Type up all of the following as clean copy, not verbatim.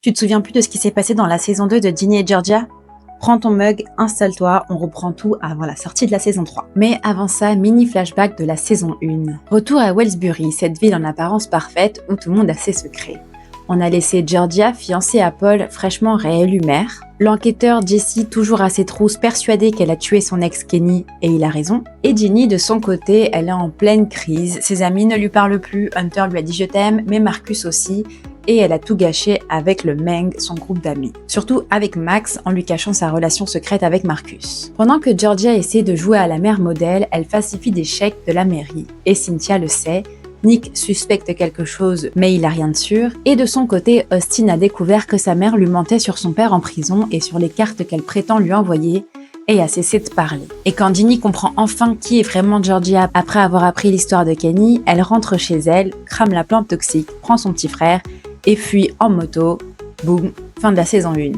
Tu te souviens plus de ce qui s'est passé dans la saison 2 de Ginny et Georgia ? Prends ton mug, installe-toi, on reprend tout avant la sortie de la saison 3. Mais avant ça, mini flashback de la saison 1. Retour à Wellsbury, cette ville en apparence parfaite où tout le monde a ses secrets. On a laissé Georgia, fiancée à Paul, fraîchement réélu maire. L'enquêteur Jesse, toujours à ses trousses, persuadé qu'elle a tué son ex Kenny, et il a raison. Et Ginny, de son côté, elle est en pleine crise. Ses amis ne lui parlent plus, Hunter lui a dit je t'aime, mais Marcus aussi. Et elle a tout gâché avec le Meng, son groupe d'amis. Surtout avec Max, en lui cachant sa relation secrète avec Marcus. Pendant que Georgia essaie de jouer à la mère modèle, elle falsifie des chèques de la mairie. Et Cynthia le sait. Nick suspecte quelque chose, mais il a rien de sûr. Et de son côté, Austin a découvert que sa mère lui mentait sur son père en prison et sur les cartes qu'elle prétend lui envoyer, et a cessé de parler. Et quand Ginny comprend enfin qui est vraiment Georgia après avoir appris l'histoire de Kenny, elle rentre chez elle, crame la plante toxique, prend son petit frère, et fuit en moto. Boum, fin de la saison 1.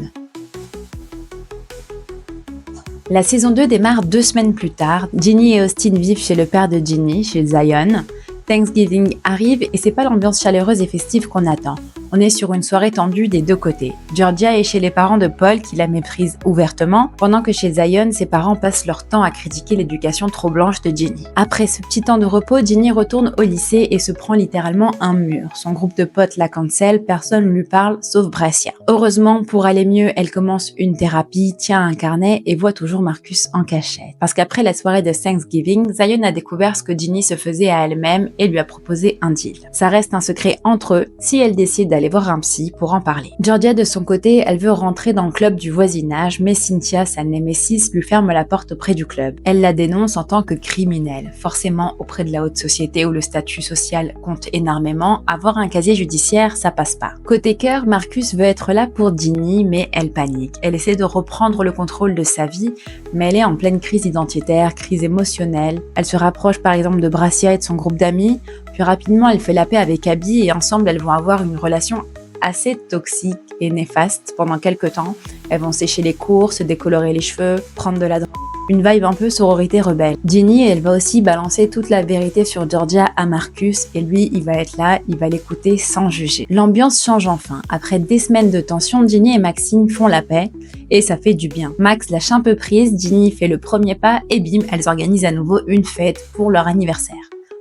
La saison 2 démarre 2 semaines plus tard. Ginny et Austin vivent chez le père de Ginny, chez Zion. Thanksgiving arrive et c'est pas l'ambiance chaleureuse et festive qu'on attend. On est sur une soirée tendue des deux côtés. Georgia est chez les parents de Paul qui la méprisent ouvertement, pendant que chez Zion, ses parents passent leur temps à critiquer l'éducation trop blanche de Ginny. Après ce petit temps de repos, Ginny retourne au lycée et se prend littéralement un mur. Son groupe de potes la cancel, personne ne lui parle sauf Brescia. Heureusement, pour aller mieux, elle commence une thérapie, tient un carnet et voit toujours Marcus en cachette. Parce qu'après la soirée de Thanksgiving, Zion a découvert ce que Ginny se faisait à elle-même et lui a proposé un deal. Ça reste un secret entre eux si elle décide d'aller voir un psy pour en parler. Georgia, de son côté, elle veut rentrer dans le club du voisinage, mais Cynthia, sa némésis, lui ferme la porte auprès du club. Elle la dénonce en tant que criminelle. Forcément, auprès de la haute société où le statut social compte énormément, avoir un casier judiciaire, ça passe pas. Côté cœur, Marcus veut être là pour Ginny, mais elle panique. Elle essaie de reprendre le contrôle de sa vie, mais elle est en pleine crise identitaire, crise émotionnelle. Elle se rapproche par exemple de Brescia et de son groupe d'amis, puis rapidement elle fait la paix avec Abby et ensemble elles vont avoir une relation assez toxique et néfaste pendant quelques temps. Elles vont sécher les cours, se décolorer les cheveux, prendre de la drogue. Une vibe un peu sororité rebelle. Ginny, elle va aussi balancer toute la vérité sur Georgia à Marcus et lui, il va être là, il va l'écouter sans juger. L'ambiance change enfin. Après des semaines de tension, Ginny et Maxine font la paix et ça fait du bien. Max lâche un peu prise, Ginny fait le premier pas et bim, elles organisent à nouveau une fête pour leur anniversaire.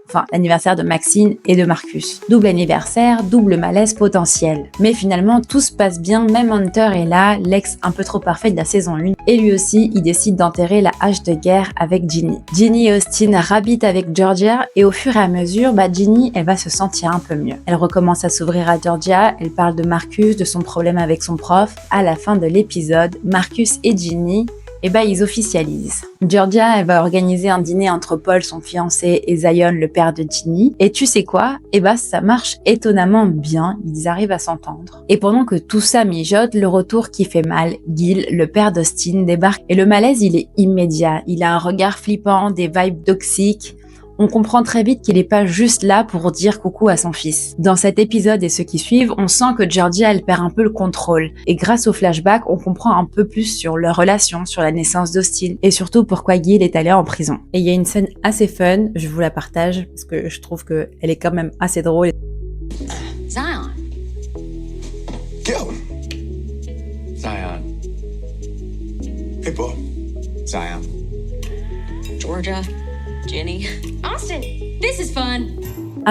Enfin, l'anniversaire de Maxine et de Marcus. Double anniversaire, double malaise potentiel. Mais finalement, tout se passe bien, même Hunter est là, l'ex un peu trop parfait de la saison 1, et lui aussi, il décide d'enterrer la hache de guerre avec Ginny. Ginny et Austin rabitent avec Georgia, et au fur et à mesure, Ginny, elle va se sentir un peu mieux. Elle recommence à s'ouvrir à Georgia, elle parle de Marcus, de son problème avec son prof. À la fin de l'épisode, Marcus et Ginny, ils officialisent. Georgia, elle va organiser un dîner entre Paul, son fiancé, et Zion, le père de Ginny. Et tu sais quoi ? Ça marche étonnamment bien, ils arrivent à s'entendre. Et pendant que tout ça mijote, le retour qui fait mal, Gil, le père d'Austin, débarque. Et le malaise, il est immédiat. Il a un regard flippant, des vibes toxiques. On comprend très vite qu'il n'est pas juste là pour dire coucou à son fils. Dans cet épisode et ceux qui suivent, on sent que Georgia, elle perd un peu le contrôle. Et grâce au flashback, on comprend un peu plus sur leur relation, sur la naissance d'Austin, et surtout pourquoi Gil est allé en prison. Et il y a une scène assez fun, je vous la partage, parce que je trouve qu'elle est quand même assez drôle. Zion. Gil. Zion. Hey, Paul. Zion. Georgia. Ginny. Austin, this is fun.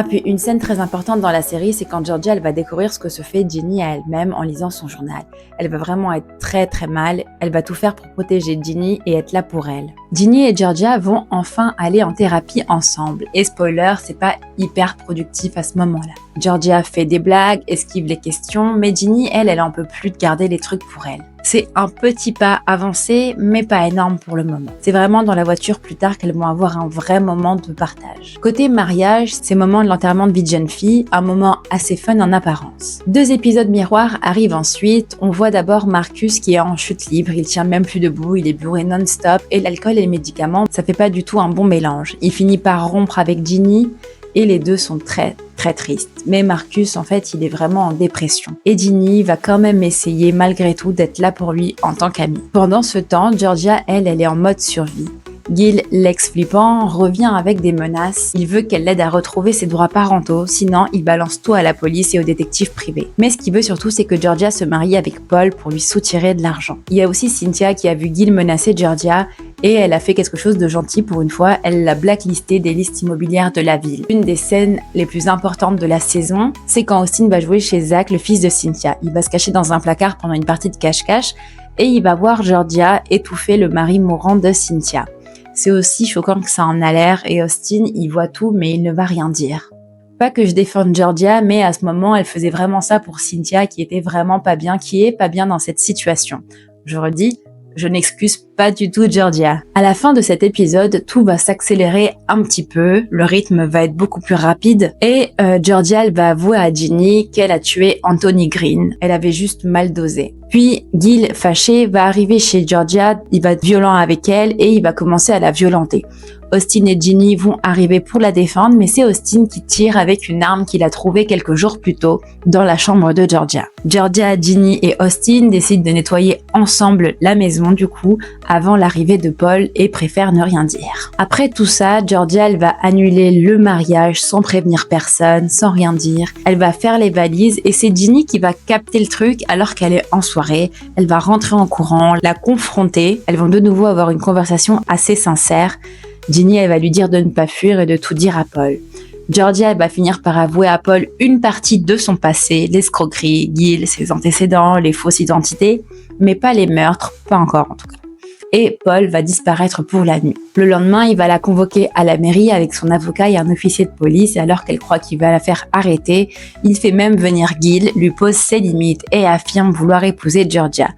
Puis une scène très importante dans la série, c'est quand Georgia, elle va découvrir ce que se fait Ginny à elle-même en lisant son journal. Elle va vraiment être très très mal, elle va tout faire pour protéger Ginny et être là pour elle. Ginny et Georgia vont enfin aller en thérapie ensemble. Et spoiler, c'est pas hyper productif à ce moment-là. Georgia fait des blagues, esquive les questions, mais Ginny, elle en peut plus de garder les trucs pour elle. C'est un petit pas avancé, mais pas énorme pour le moment. C'est vraiment dans la voiture plus tard qu'elles vont avoir un vrai moment de partage. Côté mariage, c'est le moment de l'enterrement de vie de jeune fille, un moment assez fun en apparence. 2 épisodes miroirs arrivent ensuite. On voit d'abord Marcus qui est en chute libre, il tient même plus debout, il est bourré non-stop, et l'alcool et les médicaments, ça fait pas du tout un bon mélange. Il finit par rompre avec Ginny, et les deux sont très tristes. Mais Marcus, en fait, il est vraiment en dépression. Et Ginny va quand même essayer, malgré tout, d'être là pour lui en tant qu'amie. Pendant ce temps, Georgia, elle est en mode survie. Gil, l'ex-flippant, revient avec des menaces. Il veut qu'elle l'aide à retrouver ses droits parentaux, sinon il balance tout à la police et aux détectives privés. Mais ce qu'il veut surtout, c'est que Georgia se marie avec Paul pour lui soutirer de l'argent. Il y a aussi Cynthia qui a vu Gil menacer Georgia et elle a fait quelque chose de gentil pour une fois, elle l'a blacklisté des listes immobilières de la ville. Une des scènes les plus importantes de la saison, c'est quand Austin va jouer chez Zach, le fils de Cynthia. Il va se cacher dans un placard pendant une partie de cache-cache et il va voir Georgia étouffer le mari mourant de Cynthia. C'est aussi choquant que ça en a l'air et Austin, il voit tout mais il ne va rien dire. Pas que je défende Georgia, mais à ce moment, elle faisait vraiment ça pour Cynthia qui était vraiment pas bien, qui est pas bien dans cette situation. Je redis, je n'excuse pas du tout Georgia. À la fin de cet épisode, tout va s'accélérer un petit peu, le rythme va être beaucoup plus rapide et Georgia elle va avouer à Ginny qu'elle a tué Anthony Green. Elle avait juste mal dosé. Puis Gil, fâché, va arriver chez Georgia, il va être violent avec elle et il va commencer à la violenter. Austin et Ginny vont arriver pour la défendre, mais c'est Austin qui tire avec une arme qu'il a trouvée quelques jours plus tôt dans la chambre de Georgia. Georgia, Ginny et Austin décident de nettoyer ensemble la maison du coup, avant l'arrivée de Paul et préfèrent ne rien dire. Après tout ça, Georgia elle va annuler le mariage sans prévenir personne, sans rien dire. Elle va faire les valises et c'est Ginny qui va capter le truc alors qu'elle est en soirée. Elle va rentrer en courant, la confronter. Elles vont de nouveau avoir une conversation assez sincère. Ginny, elle va lui dire de ne pas fuir et de tout dire à Paul. Georgia, elle va finir par avouer à Paul une partie de son passé, l'escroquerie, Gil, ses antécédents, les fausses identités, mais pas les meurtres, pas encore en tout cas. Et Paul va disparaître pour la nuit. Le lendemain, il va la convoquer à la mairie avec son avocat et un officier de police, et alors qu'elle croit qu'il va la faire arrêter, il fait même venir Gil, lui pose ses limites et affirme vouloir épouser Georgia.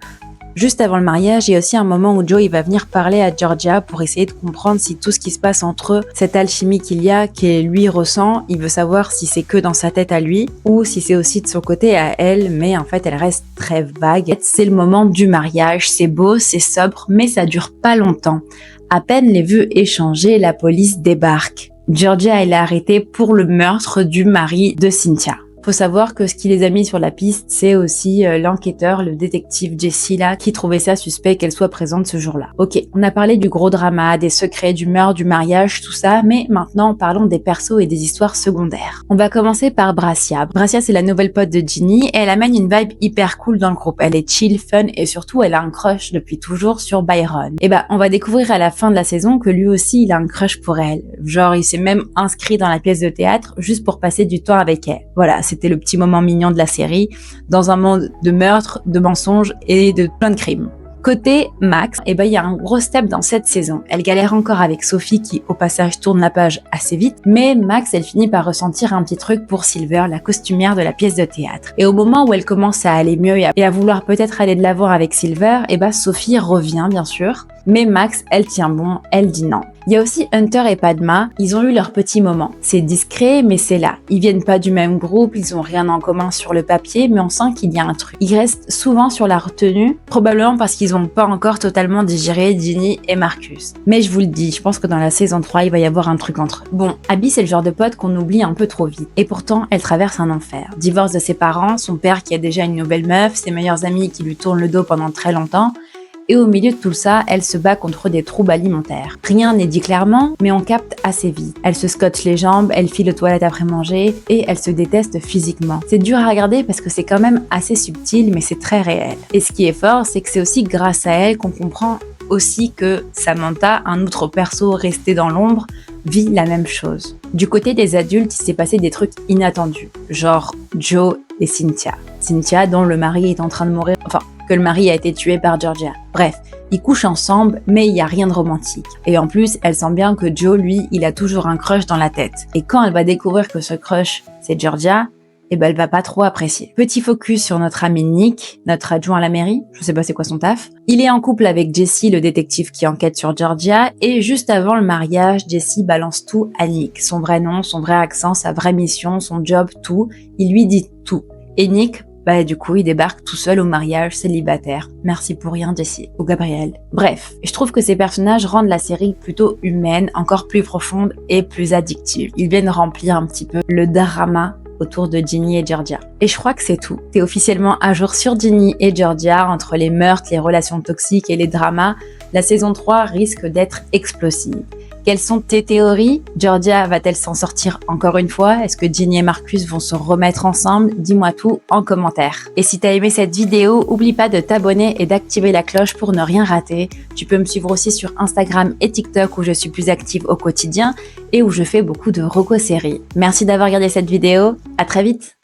Juste avant le mariage, il y a aussi un moment où Joe il va venir parler à Georgia pour essayer de comprendre si tout ce qui se passe entre eux, cette alchimie qu'il y a, qu'il lui ressent, il veut savoir si c'est que dans sa tête à lui ou si c'est aussi de son côté à elle, mais en fait elle reste très vague. C'est le moment du mariage, c'est beau, c'est sobre, mais ça dure pas longtemps. À peine les vues échangées, la police débarque. Georgia elle est arrêtée pour le meurtre du mari de Cynthia. Faut savoir que ce qui les a mis sur la piste, c'est aussi l'enquêteur, le détective Jesse là, qui trouvait ça suspect qu'elle soit présente ce jour-là. Ok, on a parlé du gros drama, des secrets, du meurtre, du mariage, tout ça, mais maintenant parlons des persos et des histoires secondaires. On va commencer par Bracia. Bracia, c'est la nouvelle pote de Ginny et elle amène une vibe hyper cool dans le groupe. Elle est chill, fun et surtout elle a un crush depuis toujours sur Byron. Et on va découvrir à la fin de la saison que lui aussi il a un crush pour elle. Genre il s'est même inscrit dans la pièce de théâtre juste pour passer du temps avec elle. Voilà, c'était le petit moment mignon de la série, dans un monde de meurtres, de mensonges et de plein de crimes. Côté Max, il y a un gros step dans cette saison. Elle galère encore avec Sophie qui, au passage, tourne la page assez vite, mais Max, elle finit par ressentir un petit truc pour Silver, la costumière de la pièce de théâtre. Et au moment où elle commence à aller mieux et à vouloir peut-être aller de l'avant avec Silver, Sophie revient, bien sûr, mais Max, elle tient bon, elle dit non. Il y a aussi Hunter et Padma, ils ont eu leur petit moment. C'est discret, mais c'est là. Ils viennent pas du même groupe, ils ont rien en commun sur le papier, mais on sent qu'il y a un truc. Ils restent souvent sur la retenue, probablement parce qu'ils ont pas encore totalement digéré Ginny et Marcus. Mais je vous le dis, je pense que dans la saison 3, il va y avoir un truc entre eux. Bon, Abby, c'est le genre de pote qu'on oublie un peu trop vite. Et pourtant, elle traverse un enfer. Divorce de ses parents, son père qui a déjà une nouvelle meuf, ses meilleurs amis qui lui tournent le dos pendant très longtemps. Et au milieu de tout ça, elle se bat contre des troubles alimentaires. Rien n'est dit clairement, mais on capte assez vite. Elle se scotche les jambes, elle file aux toilettes après manger, et elle se déteste physiquement. C'est dur à regarder parce que c'est quand même assez subtil, mais c'est très réel. Et ce qui est fort, c'est que c'est aussi grâce à elle qu'on comprend aussi que Samantha, un autre perso resté dans l'ombre, vit la même chose. Du côté des adultes, il s'est passé des trucs inattendus, genre Joe et Cynthia. Cynthia, dont le mari est en train de mourir, que le mari a été tué par Georgia. Bref, ils couchent ensemble, mais il n'y a rien de romantique. Et en plus, elle sent bien que Joe, lui, il a toujours un crush dans la tête. Et quand elle va découvrir que ce crush, c'est Georgia, elle va pas trop apprécier. Petit focus sur notre ami Nick, notre adjoint à la mairie, je sais pas c'est quoi son taf. Il est en couple avec Jesse, le détective qui enquête sur Georgia, et juste avant le mariage, Jesse balance tout à Nick. Son vrai nom, son vrai accent, sa vraie mission, son job, tout. Il lui dit tout. Et Nick, du coup, il débarque tout seul au mariage, célibataire. Merci pour rien, Jessie. Ou Gabriel. Bref, je trouve que ces personnages rendent la série plutôt humaine, encore plus profonde et plus addictive. Ils viennent remplir un petit peu le drama autour de Ginny et Georgia. Et je crois que c'est tout. T'es officiellement à jour sur Ginny et Georgia, entre les meurtres, les relations toxiques et les dramas. La saison 3 risque d'être explosive. Quelles sont tes théories? Georgia va-t-elle s'en sortir encore une fois? Est-ce que Ginny et Marcus vont se remettre ensemble? Dis-moi tout en commentaire. Et si t'as aimé cette vidéo, oublie pas de t'abonner et d'activer la cloche pour ne rien rater. Tu peux me suivre aussi sur Instagram et TikTok où je suis plus active au quotidien et où je fais beaucoup de reco-séries. Merci d'avoir regardé cette vidéo, à très vite!